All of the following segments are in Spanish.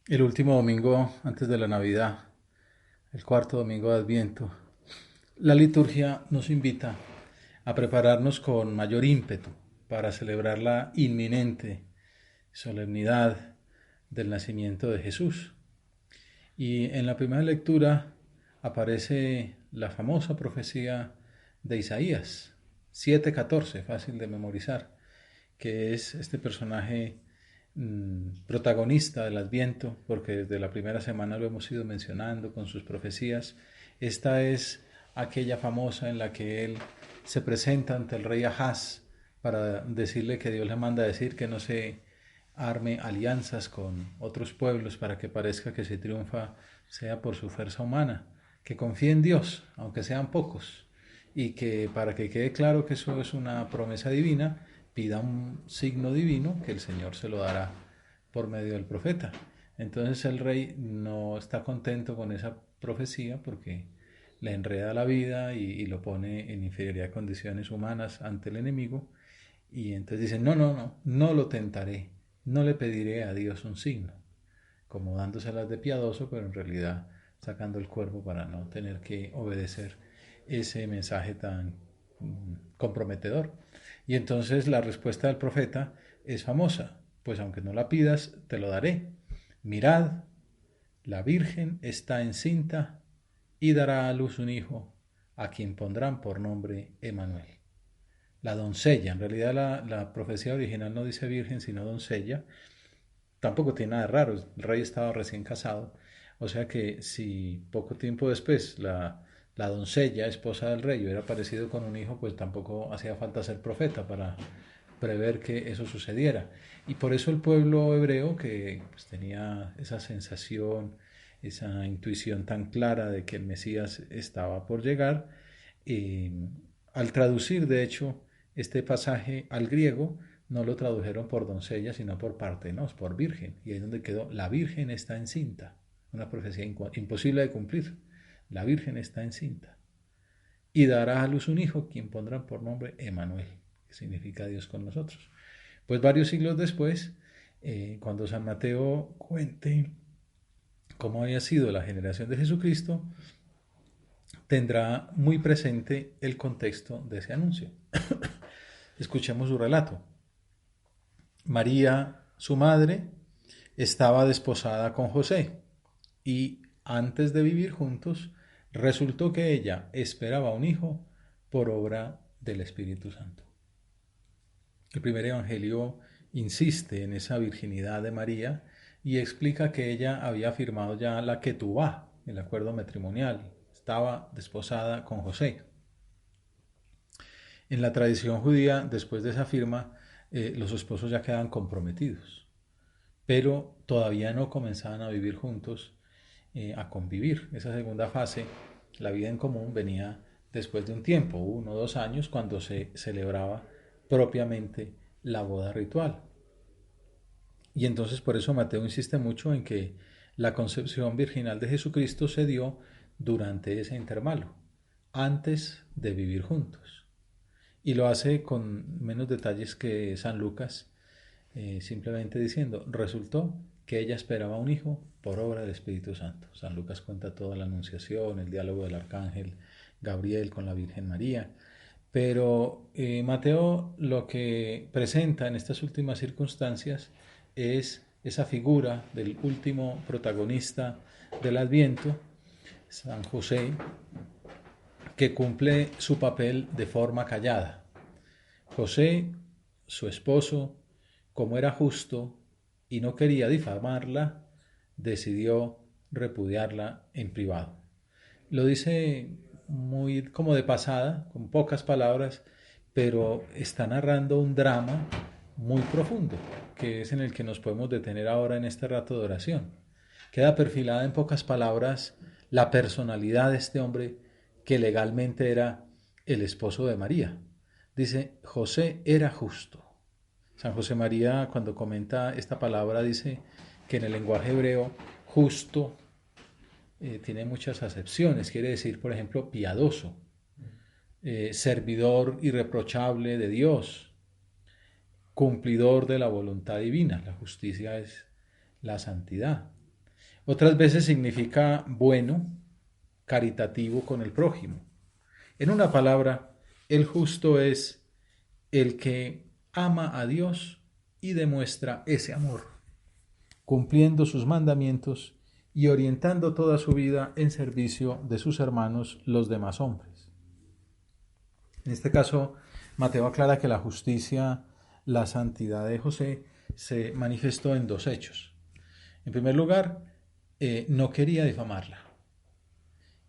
El último domingo antes de la Navidad, el cuarto domingo de Adviento, la liturgia nos invita a prepararnos con mayor ímpetu para celebrar la inminente solemnidad del nacimiento de Jesús. Y en la primera lectura aparece la famosa profecía de Isaías 7:14, fácil de memorizar, que es este personaje protagonista del Adviento, porque desde la primera semana lo hemos ido mencionando con sus profecías. Esta es aquella famosa en la que él se presenta ante el rey Ahaz para decirle que Dios le manda a decir que no se arme alianzas con otros pueblos para que parezca que se triunfa sea por su fuerza humana, que confíe en Dios, aunque sean pocos, y que para que quede claro que eso es una promesa divina, pida un signo divino que el Señor se lo dará por medio del profeta. Entonces el rey no está contento con esa profecía porque le enreda la vida y lo pone en inferioridad de condiciones humanas ante el enemigo. Y entonces dice, no lo tentaré, no le pediré a Dios un signo, como dándoselas de piadoso, pero en realidad sacando el cuerpo para no tener que obedecer ese mensaje tan comprometedor. Y entonces la respuesta del profeta es famosa, pues aunque no la pidas, te lo daré. Mirad, la Virgen está encinta y dará a luz un hijo, a quien pondrán por nombre Emanuel. La doncella, en realidad la profecía original no dice virgen, sino doncella. Tampoco tiene nada de raro, el rey estaba recién casado, o sea que si poco tiempo después la doncella, esposa del rey, hubiera aparecido con un hijo, pues tampoco hacía falta ser profeta para prever que eso sucediera. Y por eso el pueblo hebreo, que pues, tenía esa sensación, esa intuición tan clara de que el Mesías estaba por llegar, eh, al traducir, de hecho, este pasaje al griego, no lo tradujeron por doncella, sino por partenos, por virgen. Y ahí es donde quedó, la virgen está encinta. Una profecía imposible de cumplir. La virgen está encinta. Y dará a luz un hijo, quien pondrán por nombre Emanuel, que significa Dios con nosotros. Pues varios siglos después, cuando San Mateo cuente cómo había sido la generación de Jesucristo, tendrá muy presente el contexto de ese anuncio. Escuchemos su relato. María, su madre, estaba desposada con José y antes de vivir juntos, resultó que ella esperaba un hijo por obra del Espíritu Santo. El primer evangelio insiste en esa virginidad de María y explica que ella había firmado ya la ketubá, el acuerdo matrimonial, estaba desposada con José. En la tradición judía, después de esa firma, los esposos ya quedan comprometidos, pero todavía no comenzaban a vivir juntos, a convivir. Esa segunda fase, la vida en común, venía después de un tiempo, 1 o 2 años, cuando se celebraba propiamente la boda ritual. Y entonces por eso Mateo insiste mucho en que la concepción virginal de Jesucristo se dio durante ese intervalo, antes de vivir juntos. Y lo hace con menos detalles que San Lucas, simplemente diciendo, resultó que ella esperaba un hijo por obra del Espíritu Santo. San Lucas cuenta toda la anunciación, el diálogo del arcángel Gabriel con la Virgen María, pero Mateo lo que presenta en estas últimas circunstancias es esa figura del último protagonista del Adviento, San José, que cumple su papel de forma callada. José, su esposo, como era justo y no quería difamarla, decidió repudiarla en privado. Lo dice muy como de pasada, con pocas palabras, pero está narrando un drama muy profundo, que es en el que nos podemos detener ahora en este rato de oración. Queda perfilada en pocas palabras la personalidad de este hombre que legalmente era el esposo de María. Dice, José era justo. San José María, cuando comenta esta palabra, dice que en el lenguaje hebreo, justo tiene muchas acepciones. Quiere decir, por ejemplo, piadoso, servidor irreprochable de Dios, cumplidor de la voluntad divina. La justicia es la santidad. Otras veces significa bueno, caritativo con el prójimo. En una palabra, el justo es el que ama a Dios y demuestra ese amor, cumpliendo sus mandamientos y orientando toda su vida en servicio de sus hermanos, los demás hombres. En este caso, Mateo aclara que la justicia, la santidad de José se manifestó en dos hechos. En primer lugar, no quería difamarla.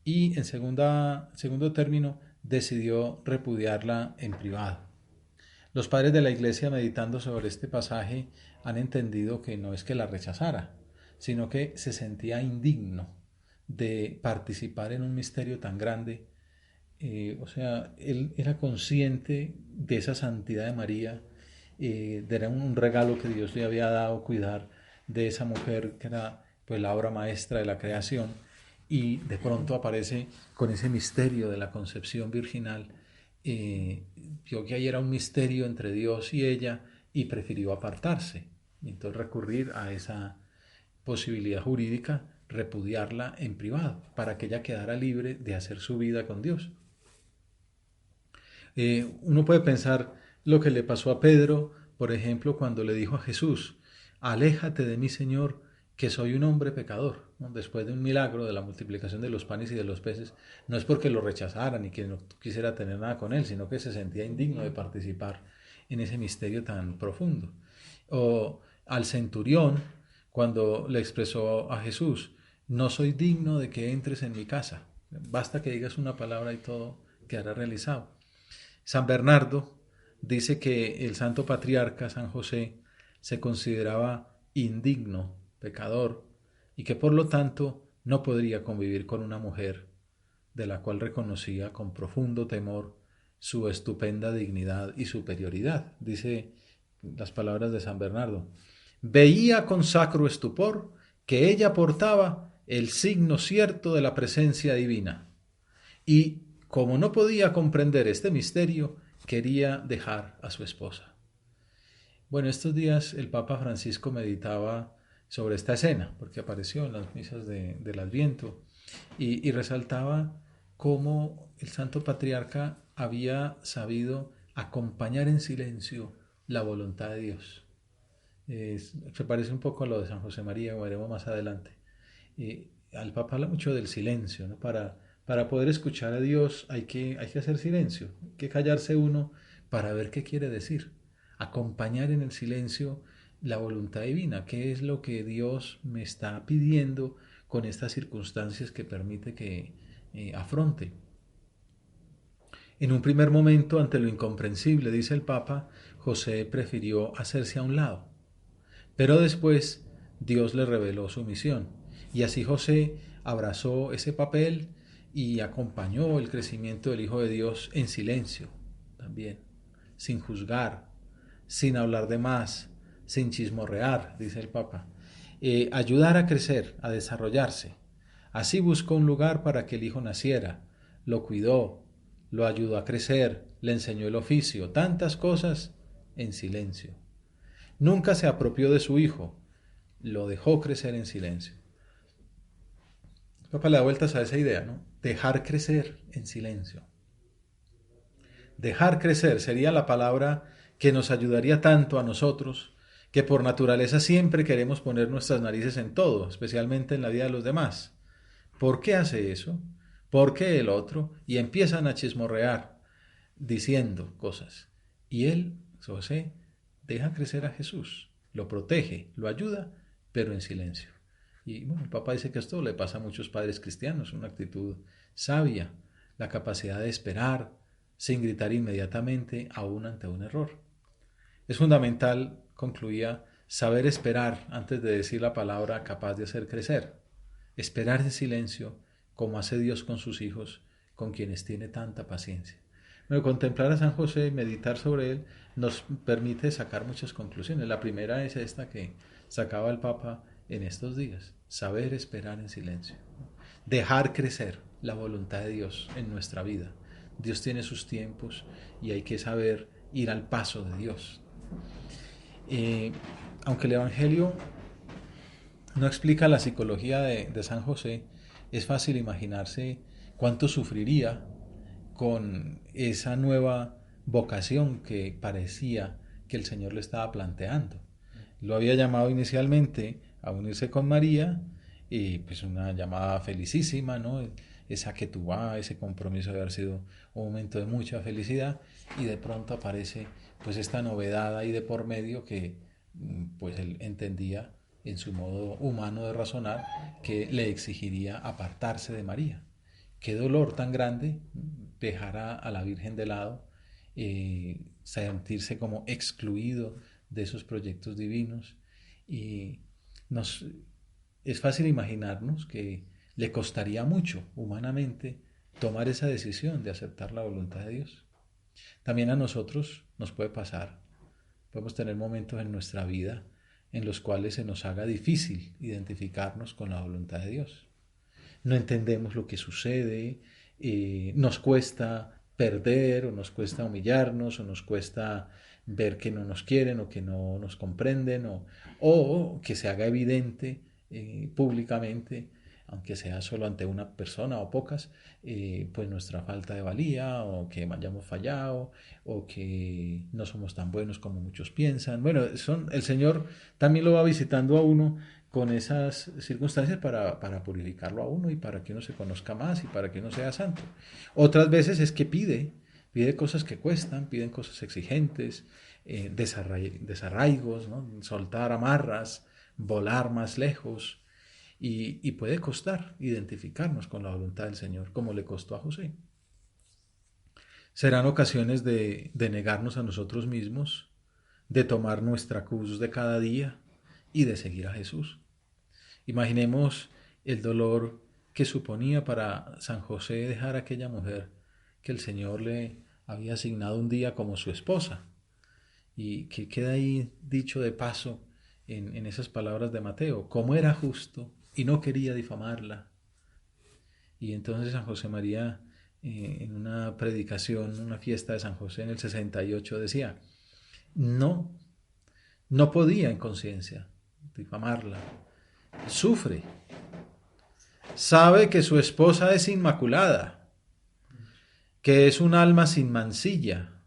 Y en segundo término, decidió repudiarla en privado. Los padres de la iglesia, meditando sobre este pasaje, han entendido que no es que la rechazara, sino que se sentía indigno de participar en un misterio tan grande. O sea, él era consciente de esa santidad de María, de un regalo que Dios le había dado cuidar de esa mujer que era pues la obra maestra de la creación, y de pronto aparece con ese misterio de la concepción virginal. Vio que ahí era un misterio entre Dios y ella y prefirió apartarse. Y entonces recurrir a esa posibilidad jurídica, repudiarla en privado, para que ella quedara libre de hacer su vida con Dios. Uno puede pensar lo que le pasó a Pedro, por ejemplo, cuando le dijo a Jesús: aléjate de mí, Señor, que soy un hombre pecador, ¿no? Después de un milagro de la multiplicación de los panes y de los peces, no es porque lo rechazaran ni que no quisiera tener nada con él, sino que se sentía indigno de participar en ese misterio tan profundo. O al centurión, cuando le expresó a Jesús: no soy digno de que entres en mi casa, basta que digas una palabra y todo quedará realizado. San Bernardo dice que el santo patriarca San José se consideraba indigno, pecador, y que por lo tanto no podría convivir con una mujer de la cual reconocía con profundo temor su estupenda dignidad y superioridad. Dice las palabras de San Bernardo: veía con sacro estupor que ella portaba el signo cierto de la presencia divina, y como no podía comprender este misterio, quería dejar a su esposa. Bueno, estos días el Papa Francisco meditaba sobre esta escena, porque apareció en las misas del Adviento, y resaltaba cómo el Santo Patriarca había sabido acompañar en silencio la voluntad de Dios. Se parece un poco a lo de San José María, como veremos más adelante. Al Papa habla mucho del silencio, ¿no? Para poder escuchar a Dios hay que hacer silencio, hay que callarse uno para ver qué quiere decir, acompañar en el silencio la voluntad divina, qué es lo que Dios me está pidiendo con estas circunstancias que permite que afronte. En un primer momento, ante lo incomprensible, dice el Papa, José prefirió hacerse a un lado, pero después Dios le reveló su misión, y así José abrazó ese papel y acompañó el crecimiento del Hijo de Dios en silencio también, sin juzgar, sin hablar de más, sin chismorrear, dice el Papa. Ayudar a crecer, a desarrollarse. Así buscó un lugar para que el hijo naciera, lo cuidó, lo ayudó a crecer, le enseñó el oficio, tantas cosas en silencio. Nunca se apropió de su hijo, lo dejó crecer en silencio. El Papa le da vueltas a esa idea, ¿no? Dejar crecer en silencio. Dejar crecer sería la palabra que nos ayudaría tanto a nosotros, que por naturaleza siempre queremos poner nuestras narices en todo, especialmente en la vida de los demás. ¿Por qué hace eso? ¿Por qué el otro? Y empiezan a chismorrear, diciendo cosas. Y él, José, deja crecer a Jesús, lo protege, lo ayuda, pero en silencio. Y bueno, el Papa dice que esto le pasa a muchos padres cristianos, una actitud sabia, la capacidad de esperar sin gritar inmediatamente aún ante un error. Es fundamental, concluía, saber esperar antes de decir la palabra capaz de hacer crecer. Esperar en silencio, como hace Dios con sus hijos, con quienes tiene tanta paciencia. Bueno, contemplar a San José y meditar sobre él nos permite sacar muchas conclusiones. La primera es esta que sacaba el Papa en estos días: saber esperar en silencio, dejar crecer la voluntad de Dios en nuestra vida. Dios tiene sus tiempos y hay que saber ir al paso de Dios. Aunque el Evangelio no explica la psicología de San José, es fácil imaginarse cuánto sufriría con esa nueva vocación que parecía que el Señor le estaba planteando. Lo había llamado inicialmente a unirse con María, y pues una llamada felicísima, ¿no? Esa que tú vas, ese compromiso de haber sido un momento de mucha felicidad, y de pronto aparece pues esta novedad ahí de por medio que pues él entendía en su modo humano de razonar que le exigiría apartarse de María. Qué dolor tan grande dejar a la Virgen de lado, sentirse como excluido de esos proyectos divinos. Y nos, es fácil imaginarnos que le costaría mucho humanamente tomar esa decisión de aceptar la voluntad de Dios. También a nosotros nos puede pasar. Podemos tener momentos en nuestra vida en los cuales se nos haga difícil identificarnos con la voluntad de Dios. No entendemos lo que sucede, nos cuesta perder o nos cuesta humillarnos o nos cuesta ver que no nos quieren o que no nos comprenden o que se haga evidente públicamente, aunque sea solo ante una persona o pocas, pues nuestra falta de valía o que hayamos fallado o que no somos tan buenos como muchos piensan. Bueno, el Señor también lo va visitando a uno con esas circunstancias para purificarlo a uno y para que uno se conozca más y para que uno sea santo. Otras veces es que pide cosas que cuestan, piden cosas exigentes, desarraigos, ¿no? Soltar amarras, volar más lejos, y puede costar identificarnos con la voluntad del Señor, como le costó a José. Serán ocasiones de negarnos a nosotros mismos, de tomar nuestra cruz de cada día y de seguir a Jesús. Imaginemos el dolor que suponía para San José dejar a aquella mujer que el Señor le había asignado un día como su esposa, y que queda ahí dicho de paso en esas palabras de Mateo, como era justo y no quería difamarla. Y entonces San José María, en una predicación, una fiesta de San José en el 68, decía, no, no podía en conciencia difamarla, sufre, sabe que su esposa es inmaculada, que es un alma sin mancilla,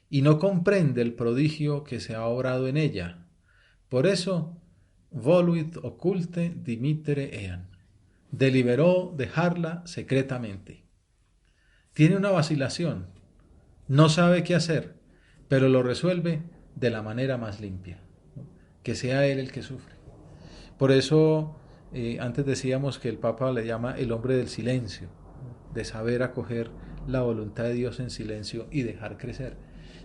y no comprende el prodigio que se ha obrado en ella. Por eso, voluit occulte dimittere ean. Deliberó dejarla secretamente. Tiene una vacilación, no sabe qué hacer, pero lo resuelve de la manera más limpia, ¿no? Que sea él el que sufre. Por eso, antes decíamos que el Papa le llama el hombre del silencio, de saber acoger la voluntad de Dios en silencio y dejar crecer.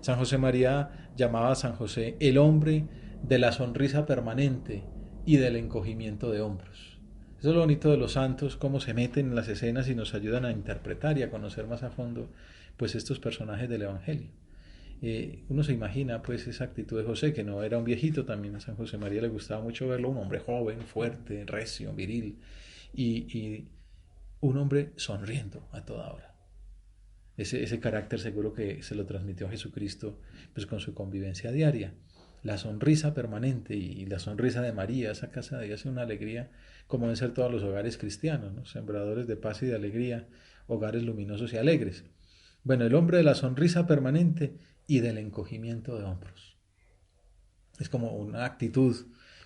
San José María llamaba a San José el hombre de la sonrisa permanente y del encogimiento de hombros. Eso es lo bonito de los santos, cómo se meten en las escenas y nos ayudan a interpretar y a conocer más a fondo pues estos personajes del Evangelio. Uno se imagina pues esa actitud de José, que no era un viejito, también a San José María le gustaba mucho verlo, un hombre joven, fuerte, recio, viril, y un hombre sonriendo a toda hora. Ese carácter seguro que se lo transmitió a Jesucristo pues con su convivencia diaria. La sonrisa permanente y la sonrisa de María, esa casa de Dios es una alegría, como deben ser todos los hogares cristianos, ¿no? Sembradores de paz y de alegría, hogares luminosos y alegres. Bueno, el hombre de la sonrisa permanente y del encogimiento de hombros. Es como una actitud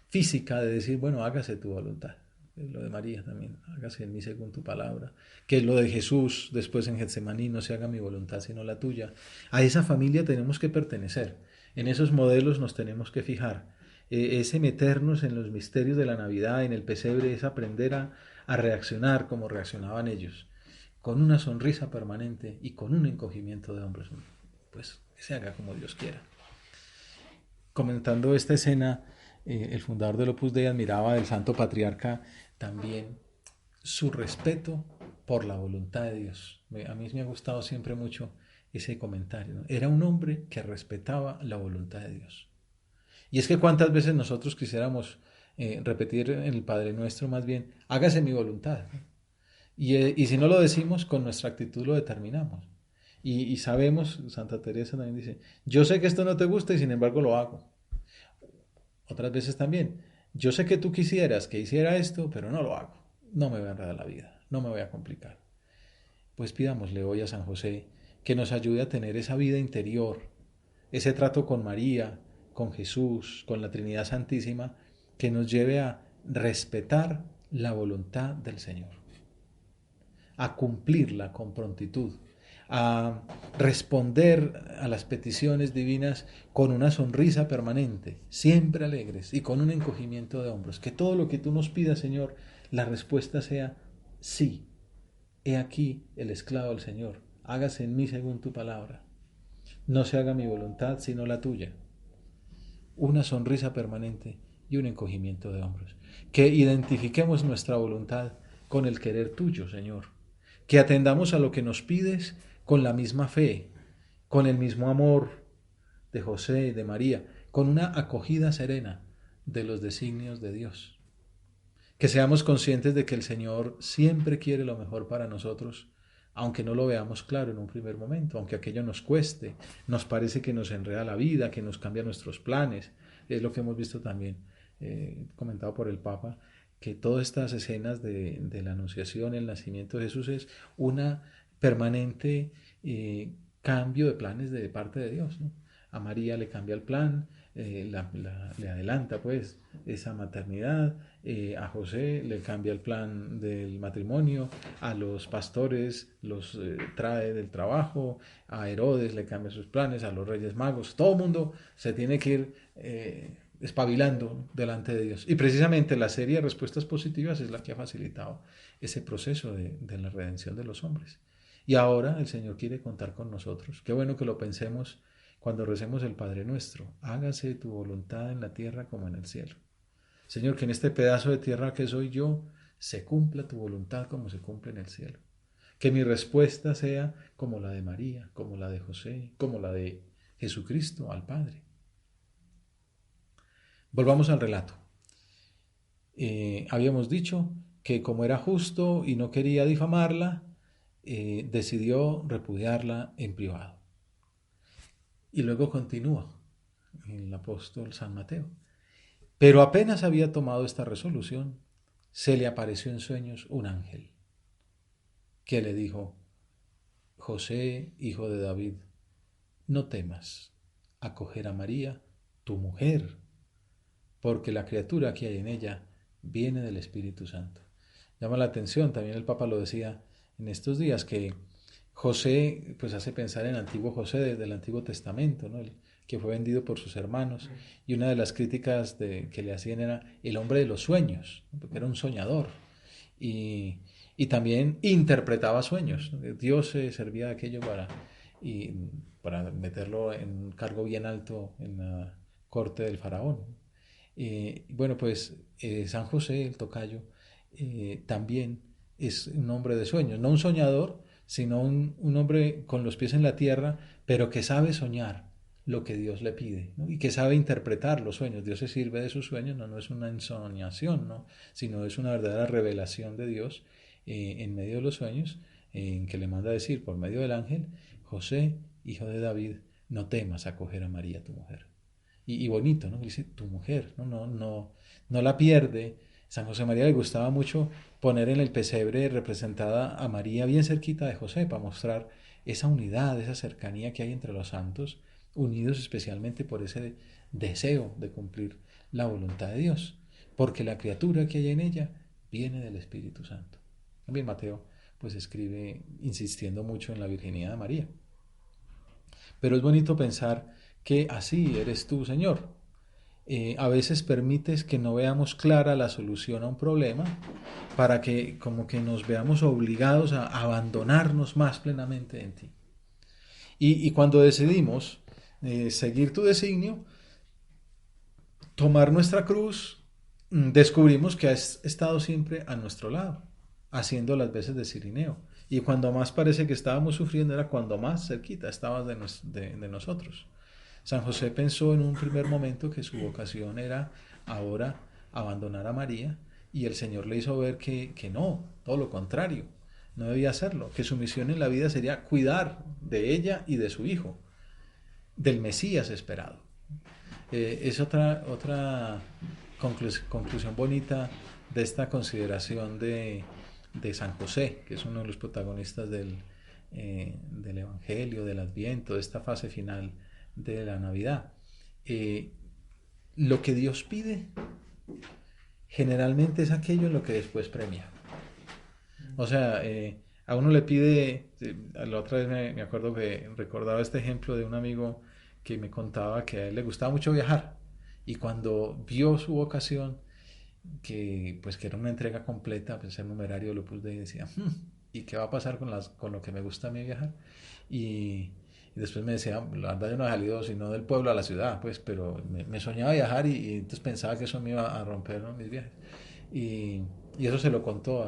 física de decir, bueno, hágase tu voluntad. Lo de María también, hágase en mí según tu palabra. Que lo de Jesús después en Getsemaní, no se haga mi voluntad sino la tuya. A esa familia tenemos que pertenecer. En esos modelos nos tenemos que fijar. Ese meternos en los misterios de la Navidad, en el pesebre, es aprender a reaccionar como reaccionaban ellos, con una sonrisa permanente y con un encogimiento de hombros. Pues que se haga como Dios quiera. Comentando esta escena, el fundador del Opus Dei admiraba del Santo Patriarca también su respeto por la voluntad de Dios. A mí me ha gustado siempre mucho ese comentario, ¿no? Era un hombre que respetaba la voluntad de Dios. Y es que cuántas veces nosotros quisiéramos repetir en el Padre Nuestro más bien, hágase mi voluntad, ¿no? Y si no lo decimos, con nuestra actitud lo determinamos. Y sabemos, Santa Teresa también dice, yo sé que esto no te gusta y sin embargo lo hago. Otras veces también, Yo sé que tú quisieras que hiciera esto, pero no lo hago. No me voy a enredar la vida, no me voy a complicar. Pues pidámosle hoy a San José que nos ayude a tener esa vida interior, ese trato con María, con Jesús, con la Trinidad Santísima, que nos lleve a respetar la voluntad del Señor, a cumplirla con prontitud, a responder a las peticiones divinas con una sonrisa permanente, siempre alegres y con un encogimiento de hombros. Que todo lo que tú nos pidas, Señor, la respuesta sea sí. He aquí el esclavo del Señor, hágase en mí según tu palabra. No se haga mi voluntad sino la tuya. Una sonrisa permanente y un encogimiento de hombros. Que identifiquemos nuestra voluntad con el querer tuyo, Señor. Que atendamos a lo que nos pides con la misma fe, con el mismo amor de José y de María, con una acogida serena de los designios de Dios. Que seamos conscientes de que el Señor siempre quiere lo mejor para nosotros, aunque no lo veamos claro en un primer momento, aunque aquello nos cueste, nos parece que nos enreda la vida, que nos cambia nuestros planes. Es lo que hemos visto también, comentado por el Papa, que todas estas escenas de la Anunciación, el nacimiento de Jesús, es una permanente cambio de planes de parte de Dios, ¿no? A María le cambia el plan, le adelanta pues esa maternidad, a José le cambia el plan del matrimonio, a los pastores los trae del trabajo, a Herodes le cambia sus planes, a los reyes magos, todo el mundo se tiene que ir espabilando delante de Dios. Y precisamente la serie de respuestas positivas es la que ha facilitado ese proceso de la redención de los hombres. Y ahora el Señor quiere contar con nosotros. Qué bueno que lo pensemos cuando recemos el Padre Nuestro. Hágase tu voluntad en la tierra como en el cielo. Señor, que en este pedazo de tierra que soy yo, se cumpla tu voluntad como se cumple en el cielo. Que mi respuesta sea como la de María, como la de José, como la de Jesucristo al Padre. Volvamos al relato. Habíamos dicho que como era justo y no quería difamarla, decidió repudiarla en privado. Y luego continúa el apóstol San Mateo. Pero apenas había tomado esta resolución, se le apareció en sueños un ángel que le dijo: José, hijo de David, no temas acoger a María, tu mujer, porque la criatura que hay en ella viene del Espíritu Santo. Llama la atención, también el Papa lo decía en estos días, que José pues hace pensar en el antiguo José desde el Antiguo Testamento, ¿no? El que fue vendido por sus hermanos, y una de las críticas que le hacían era el hombre de los sueños, porque era un soñador, y también interpretaba sueños. Dios se servía de aquello para meterlo en un cargo bien alto en la corte del faraón. Bueno, pues San José, el tocayo, también es un hombre de sueños, no un soñador, sino un hombre con los pies en la tierra, pero que sabe soñar lo que Dios le pide, ¿no? Y que sabe interpretar los sueños. Dios se sirve de sus sueños, no es una ensoñación, ¿no? Sino es una verdadera revelación de Dios en medio de los sueños, en que le manda decir por medio del ángel: José, hijo de David, no temas acoger a María, tu mujer. Y bonito, ¿no? Dice tu mujer, no la pierde. San José María le gustaba mucho poner en el pesebre representada a María bien cerquita de José para mostrar esa unidad, esa cercanía que hay entre los santos, unidos especialmente por ese deseo de cumplir la voluntad de Dios, porque la criatura que hay en ella viene del Espíritu Santo. También Mateo pues escribe insistiendo mucho en la virginidad de María. Pero es bonito pensar que así eres tú, Señor. A veces permites que no veamos clara la solución a un problema para que como que nos veamos obligados a abandonarnos más plenamente en ti. Y cuando decidimos seguir tu designio, tomar nuestra cruz, descubrimos que has estado siempre a nuestro lado, haciendo las veces de Cirineo. Y cuando más parece que estábamos sufriendo era cuando más cerquita estabas de nosotros. San José pensó en un primer momento que su vocación era ahora abandonar a María, y el Señor le hizo ver que no, todo lo contrario, no debía hacerlo, que su misión en la vida sería cuidar de ella y de su hijo, del Mesías esperado. Es otra conclusión bonita de esta consideración de San José, que es uno de los protagonistas del Evangelio, del Adviento, de esta fase final de la Navidad. Lo que Dios pide generalmente es aquello en lo que después premia. O sea, a uno le pide, la otra vez me acuerdo que recordaba este ejemplo de un amigo que me contaba que a él le gustaba mucho viajar y cuando vio su vocación, que pues que era una entrega completa, pues el numerario lo puse y decía, ¿y qué va a pasar con lo que me gusta a mí viajar? Y después me decía, la verdad yo no he salido sino del pueblo a la ciudad, pues, pero me soñaba viajar y entonces pensaba que eso me iba a romper, ¿no?, mis viajes. Y eso se lo contó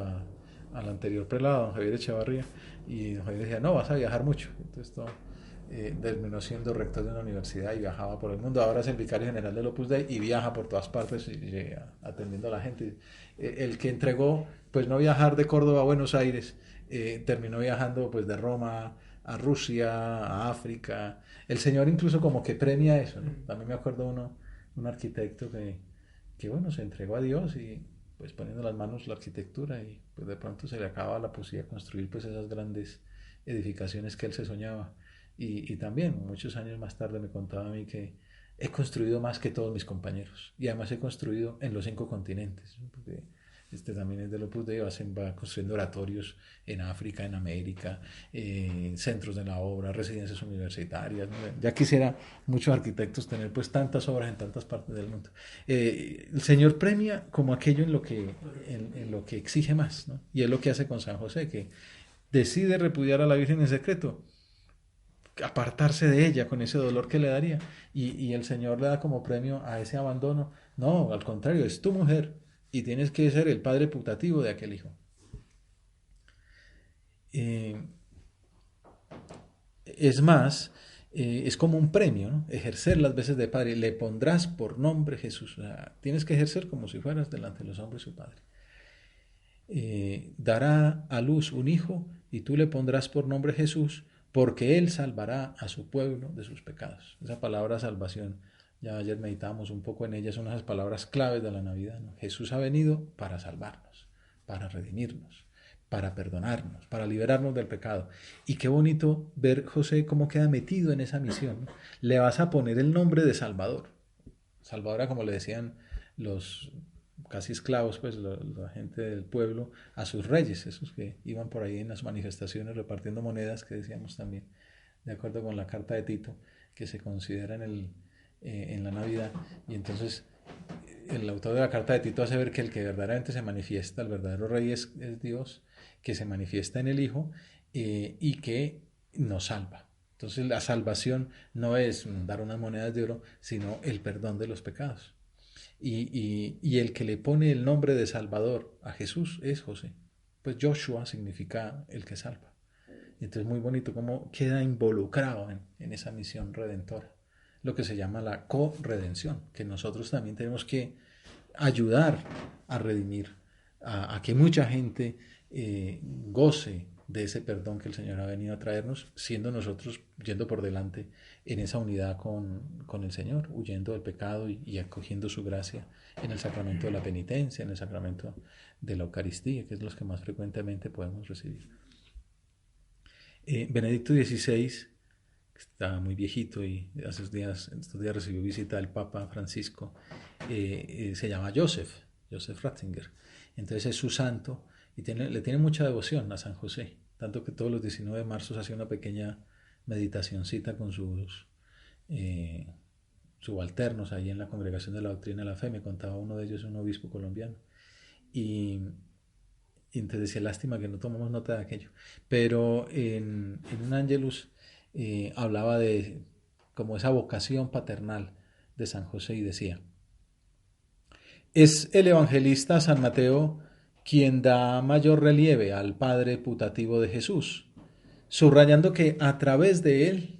al anterior prelado, don Javier Echevarría, y don Javier decía, no, vas a viajar mucho. Entonces todo, terminó siendo rector de una universidad y viajaba por el mundo. Ahora es el vicario general del Opus Dei y viaja por todas partes atendiendo a la gente. El que entregó, pues no viajar de Córdoba a Buenos Aires, terminó viajando pues de Roma a Rusia, a África. El Señor incluso como que premia eso, ¿no? También me acuerdo un arquitecto que bueno, se entregó a Dios y pues poniendo las manos la arquitectura y pues de pronto se le acaba la posibilidad de construir pues esas grandes edificaciones que él se soñaba. Y también muchos años más tarde me contaba a mí que he construido más que todos mis compañeros y además he construido en los 5 continentes, ¿no? Porque este también es del Opus Dei, va construyendo oratorios en África, en América, centros de la obra, residencias universitarias, ¿no? Ya quisiera muchos arquitectos tener pues tantas obras en tantas partes del mundo. El Señor premia como aquello en lo que exige más, ¿no? Y es lo que hace con San José, que decide repudiar a la Virgen en secreto, apartarse de ella con ese dolor que le daría. Y el Señor le da como premio a ese abandono. No, al contrario, es tu mujer y tienes que ser el padre putativo de aquel hijo. Eh, es más, es como un premio, ¿no? Ejercer las veces de padre. Le pondrás por nombre Jesús. O sea, tienes que ejercer como si fueras delante de los hombres su padre. Dará a luz un hijo y tú le pondrás por nombre Jesús porque él salvará a su pueblo de sus pecados. Esa palabra salvación, ya ayer meditábamos un poco en ella, son esas palabras claves de la Navidad, ¿no? Jesús ha venido para salvarnos, para redimirnos, para perdonarnos, para liberarnos del pecado. Y qué bonito ver José cómo queda metido en esa misión, ¿no? Le vas a poner el nombre de Salvador. Salvador, como le decían los casi esclavos, pues la gente del pueblo, a sus reyes, esos que iban por ahí en las manifestaciones repartiendo monedas, que decíamos también, de acuerdo con la carta de Tito, que se considera en la Navidad. Y entonces el autor de la carta de Tito hace ver que el que verdaderamente se manifiesta, el verdadero rey es Dios, que se manifiesta en el Hijo y que nos salva. Entonces la salvación no es dar unas monedas de oro, sino el perdón de los pecados. Y el que le pone el nombre de Salvador a Jesús es José. Pues Joshua significa el que salva. Y entonces muy bonito cómo queda involucrado en esa misión redentora. Lo que se llama la co-redención, que nosotros también tenemos que ayudar a redimir, a que mucha gente goce de ese perdón que el Señor ha venido a traernos, siendo nosotros yendo por delante en esa unidad con el Señor, huyendo del pecado y acogiendo su gracia en el sacramento de la penitencia, en el sacramento de la Eucaristía, que es los que más frecuentemente podemos recibir. Benedicto XVI, que está muy viejito y estos días recibió visita del Papa Francisco, se llama Joseph Ratzinger. Entonces es su santo y le tiene mucha devoción a San José, tanto que todos los 19 de marzo se hace una pequeña meditacioncita con sus subalternos ahí en la Congregación de la Doctrina de la Fe. Me contaba uno de ellos, un obispo colombiano, y entonces decía, lástima que no tomamos nota de aquello, pero en un Ángelus hablaba de como esa vocación paternal de San José y decía, es el evangelista San Mateo quien da mayor relieve al padre putativo de Jesús, subrayando que a través de él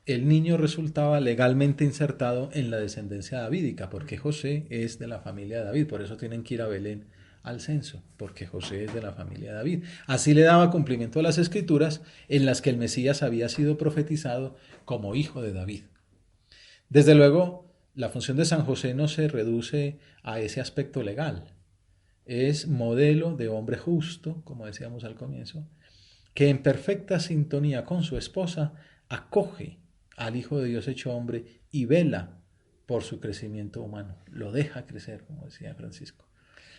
el niño resultaba legalmente insertado en la descendencia davídica, porque José es de la familia de David, por eso tienen que ir a Belén al censo, porque José es de la familia de David. Así le daba cumplimiento a las escrituras en las que el Mesías había sido profetizado como hijo de David. Desde luego, La función de San José no se reduce a ese aspecto legal. Es modelo de hombre justo, como decíamos al comienzo, que en perfecta sintonía con su esposa acoge al Hijo de Dios hecho hombre y vela por su crecimiento humano. Lo deja crecer, como decía Francisco.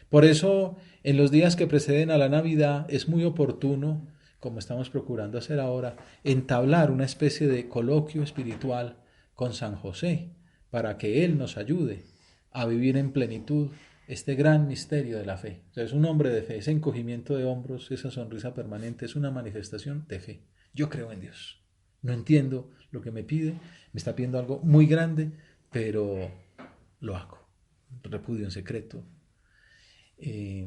Por eso, en los días que preceden a la Navidad, es muy oportuno, como estamos procurando hacer ahora, entablar una especie de coloquio espiritual con San José, para que Él nos ayude a vivir en plenitud este gran misterio de la fe. O sea, es un hombre de fe, ese encogimiento de hombros, esa sonrisa permanente, es una manifestación de fe. Yo creo en Dios. No entiendo lo que me pide, me está pidiendo algo muy grande, pero lo hago. Repudio en secreto,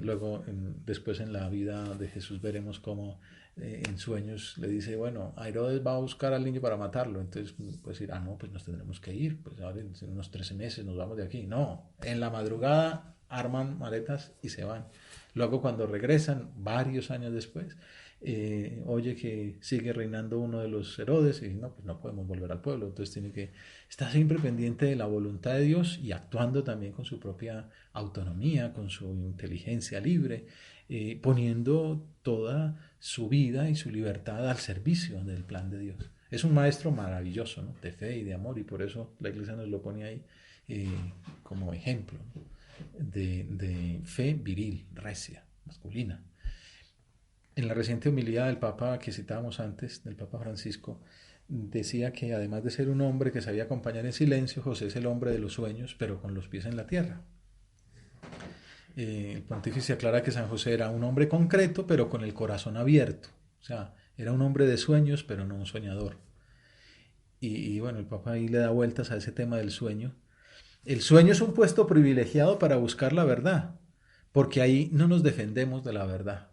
luego, después en la vida de Jesús veremos cómo en sueños le dice, bueno, Herodes va a buscar al niño para matarlo. Entonces puede decir, no, pues nos tendremos que ir, pues ahora en unos 13 meses nos vamos de aquí. No, en la madrugada arman maletas y se van. Luego cuando regresan, varios años después, oye que sigue reinando uno de los Herodes y no, pues no podemos volver al pueblo. Entonces tiene que estar siempre pendiente de la voluntad de Dios y actuando también con su propia autonomía, con su inteligencia libre, poniendo toda su vida y su libertad al servicio del plan de Dios. Es un maestro maravilloso, ¿no? De fe y de amor, y por eso la iglesia nos lo pone ahí eh, como ejemplo, ¿no? de fe viril, recia, masculina. En la reciente homilía del Papa que citábamos antes, del Papa Francisco, decía que además de ser un hombre que sabía acompañar en silencio, José es el hombre de los sueños, pero con los pies en la tierra. El pontífice aclara que San José era un hombre concreto, pero con el corazón abierto. O sea, era un hombre de sueños, pero no un soñador. Y bueno, el Papa ahí le da vueltas a ese tema del sueño. El sueño es un puesto privilegiado para buscar la verdad, porque ahí no nos defendemos de la verdad.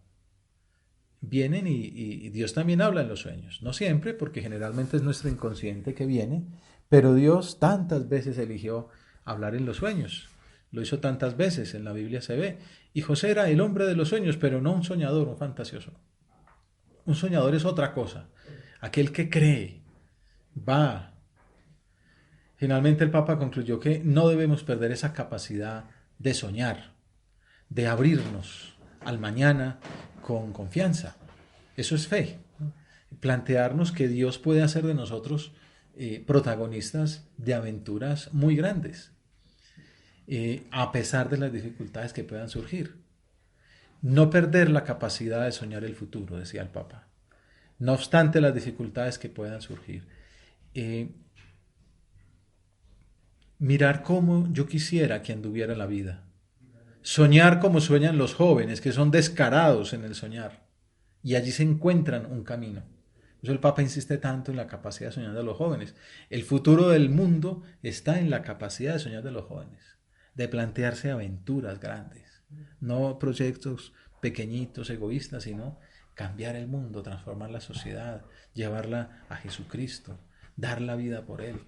Vienen y Dios también habla en los sueños. No siempre, porque generalmente es nuestro inconsciente que viene, pero Dios tantas veces eligió hablar en los sueños. Lo hizo tantas veces, en la Biblia se ve. Y José era el hombre de los sueños, pero no un soñador, un fantasioso. Un soñador es otra cosa. Aquel que cree, va. Finalmente el Papa concluyó que no debemos perder esa capacidad de soñar, de abrirnos al mañana con confianza. Eso es fe. Plantearnos que Dios puede hacer de nosotros protagonistas de aventuras muy grandes, a pesar de las dificultades que puedan surgir. No perder la capacidad de soñar el futuro, decía el Papa, no obstante las dificultades que puedan surgir. Eh, Mirar cómo yo quisiera que anduviera la vida. Soñar como sueñan los jóvenes, que son descarados en el soñar. Y allí se encuentran un camino. Por eso el Papa insiste tanto en la capacidad de soñar de los jóvenes. El futuro del mundo está en la capacidad de soñar de los jóvenes, de plantearse aventuras grandes, no proyectos pequeñitos, egoístas, sino cambiar el mundo, transformar la sociedad, llevarla a Jesucristo, dar la vida por Él.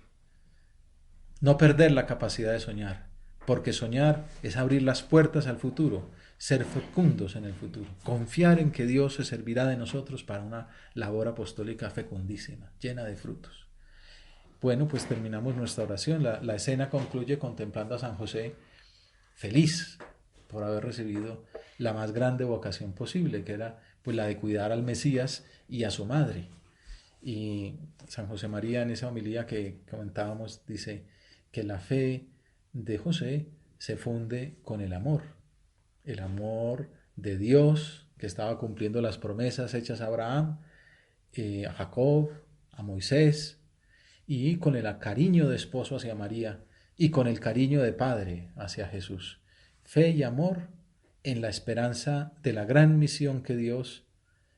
No perder la capacidad de soñar, porque soñar es abrir las puertas al futuro, ser fecundos en el futuro, confiar en que Dios se servirá de nosotros para una labor apostólica fecundísima, llena de frutos. Bueno, pues terminamos nuestra oración. La escena concluye contemplando a San José feliz por haber recibido la más grande vocación posible, que era pues la de cuidar al Mesías y a su madre. Y San José María en esa homilía que comentábamos dice que la fe de José se funde con el amor de Dios que estaba cumpliendo las promesas hechas a Abraham, a Jacob, a Moisés, y con el cariño de esposo hacia María y con el cariño de padre hacia Jesús. Fe y amor en la esperanza de la gran misión que Dios,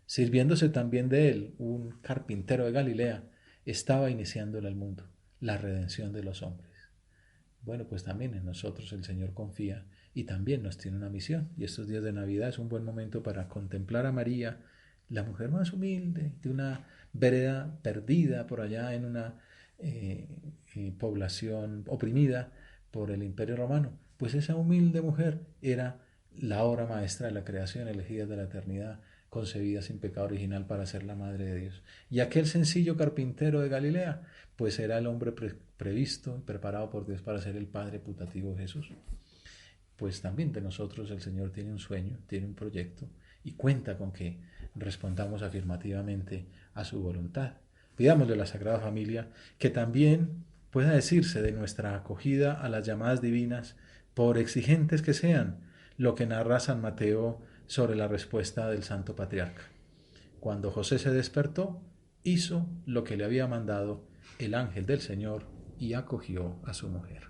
sirviéndose también de él, un carpintero de Galilea, estaba iniciando en el mundo, la redención de los hombres. Bueno, pues también en nosotros el Señor confía y también nos tiene una misión. Y estos días de Navidad es un buen momento para contemplar a María, la mujer más humilde, de una vereda perdida por allá en una población oprimida por el Imperio Romano. Pues esa humilde mujer era la obra maestra de la creación, elegida de la eternidad, concebida sin pecado original para ser la madre de Dios. Y aquel sencillo carpintero de Galilea, pues era el hombre previsto, preparado por Dios para ser el Padre putativo de Jesús. Pues también de nosotros el Señor tiene un sueño, tiene un proyecto y cuenta con que respondamos afirmativamente a su voluntad. Pidámosle a la Sagrada Familia que también pueda decirse de nuestra acogida a las llamadas divinas, por exigentes que sean, lo que narra San Mateo sobre la respuesta del Santo Patriarca. Cuando José se despertó, hizo lo que le había mandado el ángel del Señor y acogió a su mujer.